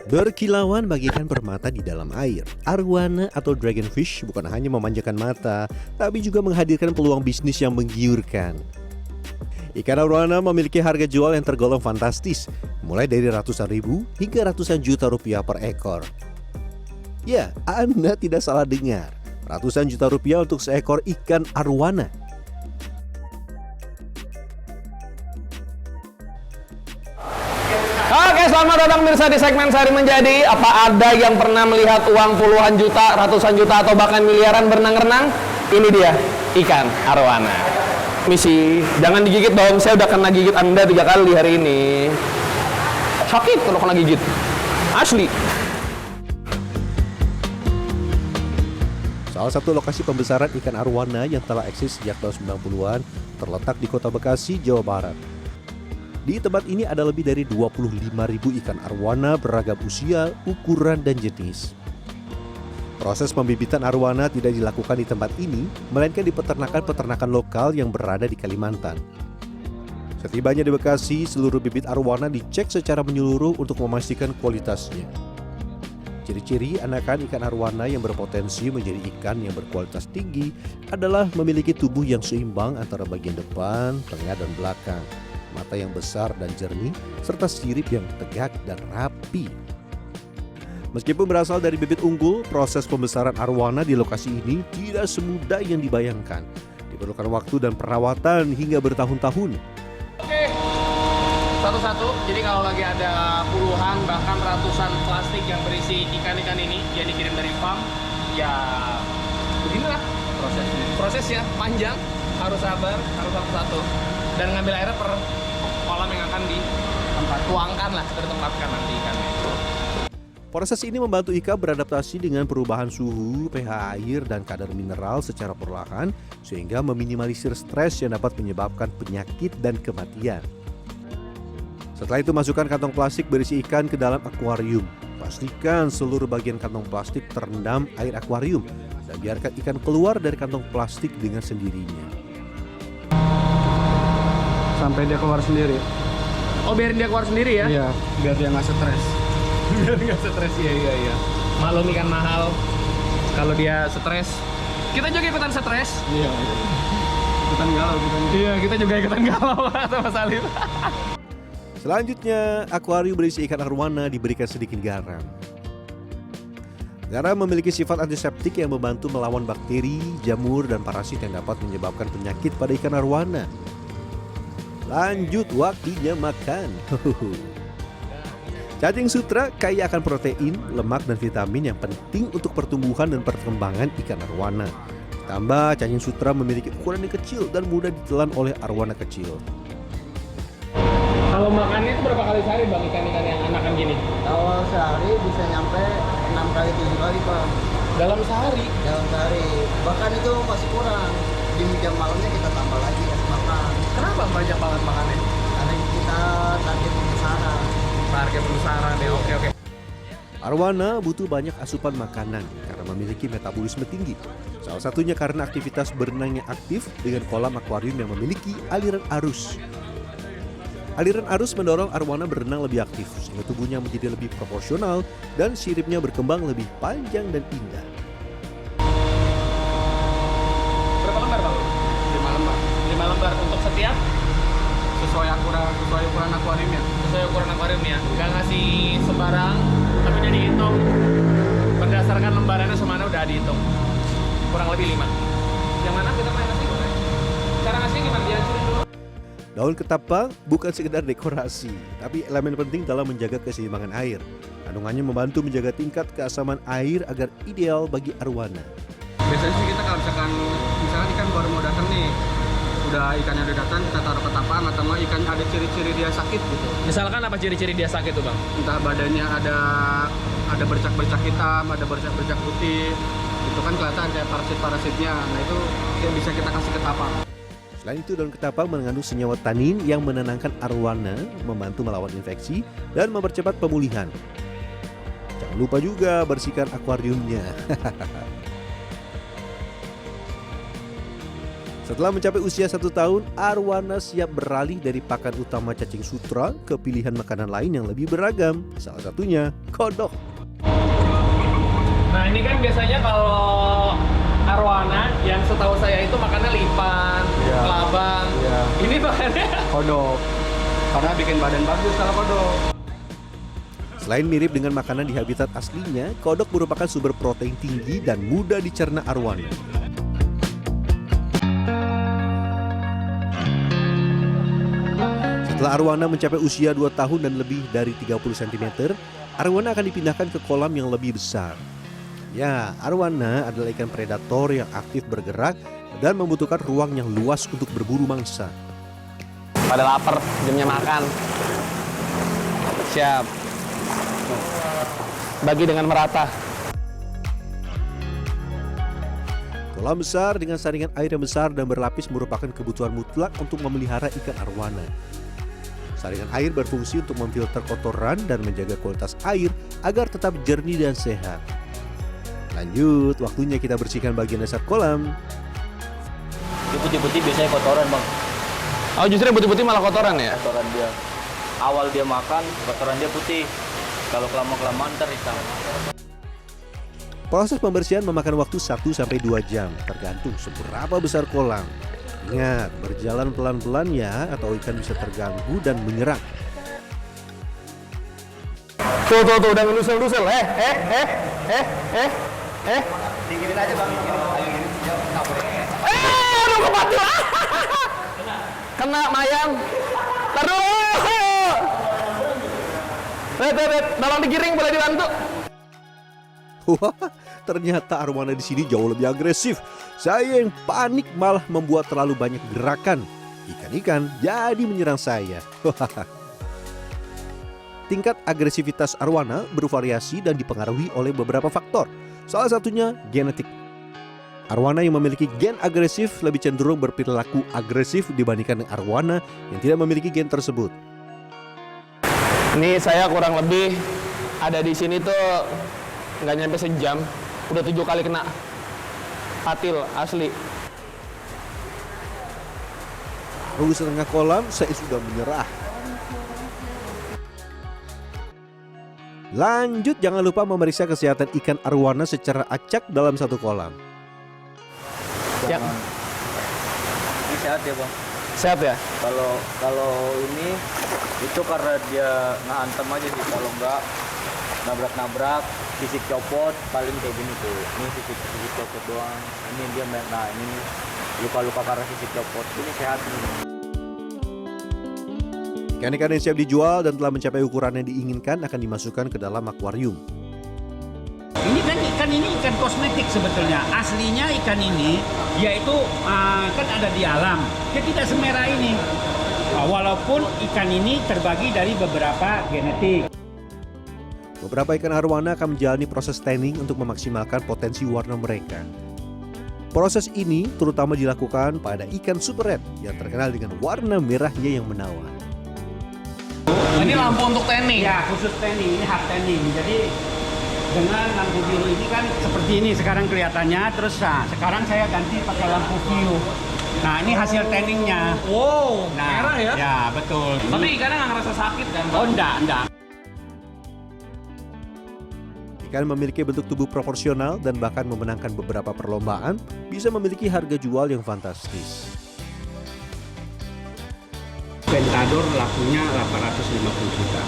Berkilauan bagaikan permata di dalam air, arwana atau dragonfish bukan hanya memanjakan mata, tapi juga menghadirkan peluang bisnis yang menggiurkan. Ikan arwana memiliki harga jual yang tergolong fantastis, mulai dari ratusan ribu hingga ratusan juta rupiah per ekor. Ya, Anda tidak salah dengar, ratusan juta rupiah untuk seekor ikan arwana. Oke, selamat datang pemirsa di segmen Sehari Menjadi. Apa ada yang pernah melihat uang puluhan juta, ratusan juta, atau bahkan miliaran berenang-renang? Ini dia, ikan arwana. Misi, jangan digigit dong. Saya udah kena gigit Anda 3 kali hari ini. Sakit kalau kena gigit. Asli. Salah satu lokasi pembesaran ikan arwana yang telah eksis sejak tahun 90-an terletak di Kota Bekasi, Jawa Barat. Di tempat ini ada lebih dari 25.000 ikan arwana beragam usia, ukuran, dan jenis. Proses pembibitan arwana tidak dilakukan di tempat ini, melainkan di peternakan-peternakan lokal yang berada di Kalimantan. Setibanya di Bekasi, seluruh bibit arwana dicek secara menyeluruh untuk memastikan kualitasnya. Ciri-ciri anakan ikan arwana yang berpotensi menjadi ikan yang berkualitas tinggi adalah memiliki tubuh yang seimbang antara bagian depan, tengah, dan belakang, mata yang besar dan jernih, serta sirip yang tegak dan rapi. Meskipun berasal dari bibit unggul, proses pembesaran arwana di lokasi ini tidak semudah yang dibayangkan. Diperlukan waktu dan perawatan hingga bertahun-tahun. Oke, satu-satu. Jadi kalau lagi ada puluhan bahkan ratusan plastik yang berisi ikan-ikan ini yang dikirim dari farm, ya beginilah prosesnya. Prosesnya panjang, harus sabar, harus satu-satu. Dan ngambil airnya per kolam yang akan dituangkan lah, ditempatkan nanti ikannya. Proses ini membantu ikan beradaptasi dengan perubahan suhu, pH air, dan kadar mineral secara perlahan sehingga meminimalisir stres yang dapat menyebabkan penyakit dan kematian. Setelah itu masukkan kantong plastik berisi ikan ke dalam akuarium. Pastikan seluruh bagian kantong plastik terendam air akuarium dan biarkan ikan keluar dari kantong plastik dengan sendirinya. Sampai dia keluar sendiri. Oh, biarin dia keluar sendiri ya? Iya, biar dia nggak stres. Biar nggak stres, iya. Maklum ikan mahal. Kalau dia stres, kita juga ikutan stres. Iya. Ikutan galau kita. Iya, kita juga ikutan galau sama Salim. Selanjutnya, akuarium berisi ikan arwana diberikan sedikit garam. Garam memiliki sifat antiseptik yang membantu melawan bakteri, jamur, dan parasit yang dapat menyebabkan penyakit pada ikan arwana. Lanjut, waktunya makan. Cacing sutra kaya akan protein, lemak, dan vitamin yang penting untuk pertumbuhan dan perkembangan ikan arwana. Tambah, cacing sutra memiliki ukuran yang kecil dan mudah ditelan oleh arwana kecil. Kalau makannya itu berapa kali sehari bang ikan-ikan yang anakan gini? Kalau sehari bisa nyampe 6 kali 7 kali Pak. Dalam sehari? Dalam sehari. Bahkan itu masih kurang. Di jam malamnya kita tambah lagi ya makan. Kenapa banyak banget makannya? Karena kita target pembesaran. Target pembesaran ya, oke. Arwana butuh banyak asupan makanan karena memiliki metabolisme tinggi. Salah satunya karena aktivitas berenang yang aktif dengan kolam akuarium yang memiliki aliran arus. Aliran arus mendorong arwana berenang lebih aktif sehingga tubuhnya menjadi lebih proporsional dan siripnya berkembang lebih panjang dan indah. Berapa lembar bang? 5 lembar. 5 lembar untuk setiap? Sesuai ukuran akuariumnya. Sesuai ukuran akuariumnya. Nggak ngasih sembarang, tapi udah dihitung. Berdasarkan lembarannya semana udah dihitung. Kurang lebih 5. Yang mana kita main nasi goreng? Cara ngasihnya gimana? Dihancurin dulu? Daun ketapang bukan sekedar dekorasi, tapi elemen penting dalam menjaga keseimbangan air. Kandungannya membantu menjaga tingkat keasaman air agar ideal bagi arwana. Biasanya sih kita kalau misalkan ikan baru mau datang nih, ikannya udah datang, kita taruh ketapang atau nggak ikannya ada ciri-ciri dia sakit gitu. Misalkan apa ciri-ciri dia sakit tuh bang? Entah badannya ada bercak-bercak hitam, ada bercak-bercak putih, itu kan kelihatan kayak parasit-parasitnya. Nah itu yang bisa kita kasih ketapang. Selain itu, daun ketapang mengandung senyawa tanin yang menenangkan arwana, membantu melawan infeksi, dan mempercepat pemulihan. Jangan lupa juga bersihkan akuariumnya. Setelah mencapai usia 1 tahun, arwana siap beralih dari pakan utama cacing sutra ke pilihan makanan lain yang lebih beragam. Salah satunya kodok. Nah ini kan biasanya kalau arwana yang setahu saya itu makannya lipan, Iya. kelabang. Iya. Ini makannya Kodok. Karena bikin badan bagus kalau kodok. Selain mirip dengan makanan di habitat aslinya, kodok merupakan sumber protein tinggi dan mudah dicerna arwana. Setelah arwana mencapai usia 2 tahun dan lebih dari 30 cm, arwana akan dipindahkan ke kolam yang lebih besar. Ya, arwana adalah ikan predator yang aktif bergerak dan membutuhkan ruang yang luas untuk berburu mangsa. pada lapar, jamnya makan. Siap. Bagi dengan merata. Kolam besar dengan saringan air yang besar dan berlapis merupakan kebutuhan mutlak untuk memelihara ikan arwana. Saringan air berfungsi untuk memfilter kotoran dan menjaga kualitas air agar tetap jernih dan sehat. Lanjut, waktunya kita bersihkan bagian dasar kolam. Dia putih-putih biasanya kotoran, Bang. Oh, justru putih-putih malah kotoran ya? Kotoran dia. Awal dia makan, kotoran dia putih. Kalau kelamaan ntar hitam. Proses pembersihan memakan waktu 1-2 jam, tergantung seberapa besar kolam. Ingat, berjalan pelan-pelan ya, atau ikan bisa terganggu dan menyerang. Tuh, udah ngelusel-lusel. Dinginin aja bang, ayo gini jauh kabur. Aduh, kepadu. Kena mayang. Terus. Tolong digiring, boleh dibantu? Wah, ternyata arwana di sini jauh lebih agresif. Saya yang panik malah membuat terlalu banyak gerakan. Ikan-ikan jadi menyerang saya. Tingkat agresivitas arwana bervariasi dan dipengaruhi oleh beberapa faktor. Salah satunya genetik. Arwana yang memiliki gen agresif lebih cenderung berperilaku agresif dibandingkan dengan arwana yang tidak memiliki gen tersebut. Ini saya kurang lebih ada di sini tuh nggak nyampe sejam, udah 7 kali kena patil asli. Baru setengah kolam saya sudah menyerah. Lanjut, jangan lupa memeriksa kesehatan ikan arwana secara acak dalam satu kolam. Ya. Ini sehat ya, Bang. Sehat ya? Kalau ini itu karena dia ngantem aja sih. Kalau enggak nabrak-nabrak, sisik copot, paling kayak gini tuh. Ini sisik copot doang. Ini dia nah ini nih, luka-luka karena sisik copot. Ini sehat nih. Ikan-ikan yang siap dijual dan telah mencapai ukuran yang diinginkan akan dimasukkan ke dalam akuarium. Ini kan ikan kosmetik sebetulnya. Aslinya ikan ini yaitu kan ada di alam. Dia tidak semerah ini. Walaupun ikan ini terbagi dari beberapa genetik. Beberapa ikan arwana akan menjalani proses tanning untuk memaksimalkan potensi warna mereka. Proses ini terutama dilakukan pada ikan super red yang terkenal dengan warna merahnya yang menawan. Ini lampu untuk tanning. Ya, khusus tanning, ini hard tanning. Jadi dengan lampu biru ini kan seperti ini sekarang kelihatannya. Terus sekarang saya ganti pakai lampu view. Nah, ini hasil tanningnya. Wow, Nah, merah ya? Ya, betul. Tapi ikannya nggak ngerasa sakit kan? Bang? Oh, enggak. Ikan memiliki bentuk tubuh proporsional dan bahkan memenangkan beberapa perlombaan, bisa memiliki harga jual yang fantastis. Ventador lakunya 850 juta.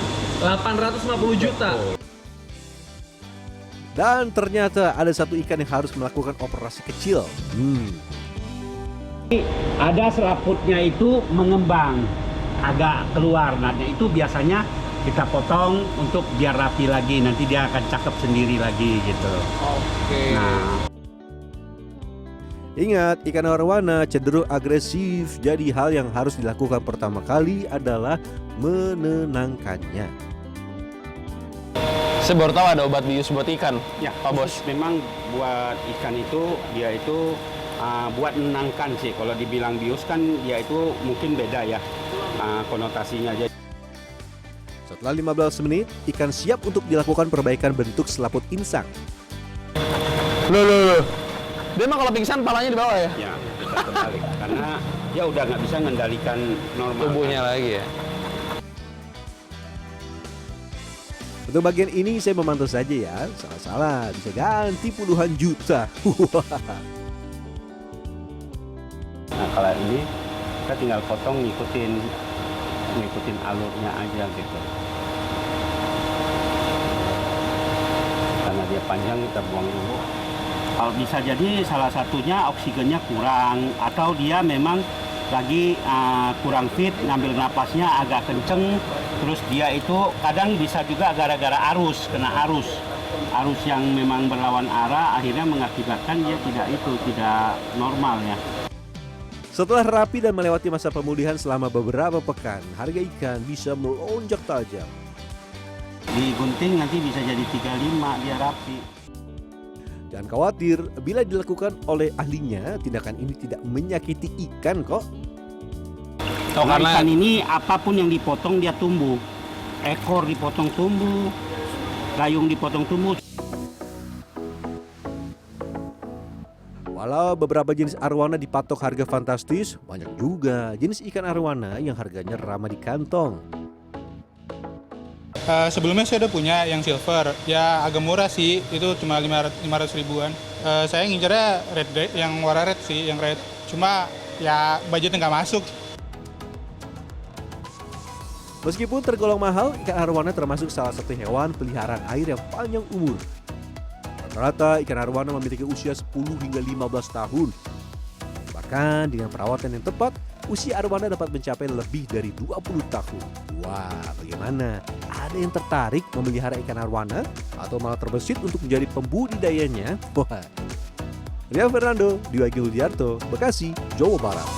850 juta. Dan ternyata ada satu ikan yang harus melakukan operasi kecil. Ada selaputnya itu mengembang, agak keluar. Nah, itu biasanya kita potong untuk biar rapi lagi. Nanti dia akan cakep sendiri lagi gitu. Oke. Nah, Ingat, ikan arwana cenderung agresif, jadi hal yang harus dilakukan pertama kali adalah menenangkannya. Saya baru tahu ada obat bius buat ikan. ya Pak Bos. memang buat ikan itu dia itu buat menenangkan sih. Kalau dibilang bius kan dia itu mungkin beda ya konotasinya. Setelah 15 menit, ikan siap untuk dilakukan perbaikan bentuk selaput insang. Loh. Dia emang kalau pingsan palanya di bawah ya? Ya, terbalik karena dia udah nggak bisa mengendalikan normal Tubuhnya lagi ya. Untuk bagian ini saya memantau saja ya. Salah-salah bisa ganti puluhan juta. Nah kalau ini kita tinggal potong ngikutin alurnya aja gitu. Karena dia panjang kita buang dulu. Kalau bisa jadi salah satunya oksigennya kurang atau dia memang lagi kurang fit, ngambil napasnya agak kenceng, terus dia itu kadang bisa juga gara-gara kena arus yang memang berlawan arah akhirnya mengakibatkan dia tidak normal ya. Setelah rapi dan melewati masa pemulihan selama beberapa pekan, harga ikan bisa melonjak tajam. Digunting nanti bisa jadi 35 dia rapi. Jangan khawatir, bila dilakukan oleh ahlinya, tindakan ini tidak menyakiti ikan kok. Karena ikan ini apapun yang dipotong dia tumbuh. Ekor dipotong tumbuh, gayung dipotong tumbuh. Walau beberapa jenis arwana dipatok harga fantastis, banyak juga jenis ikan arwana yang harganya ramah di kantong. Sebelumnya saya udah punya yang silver, ya agak murah sih, itu cuma 500 ribuan. Saya ngincernya red, yang warna red sih, yang red. Cuma ya budgetnya nggak masuk. Meskipun tergolong mahal, ikan arwana termasuk salah satu hewan peliharaan air yang panjang umur. Rata-rata ikan arwana memiliki usia 10 hingga 15 tahun. Bahkan dengan perawatan yang tepat, usia arwana dapat mencapai lebih dari 20 tahun. Wah, bagaimana? Ada yang tertarik memelihara ikan arwana atau malah terbesit untuk menjadi pembudidayanya? Wah. Rian Fernando, Dwi Agi Hudiarto, Bekasi, Jawa Barat.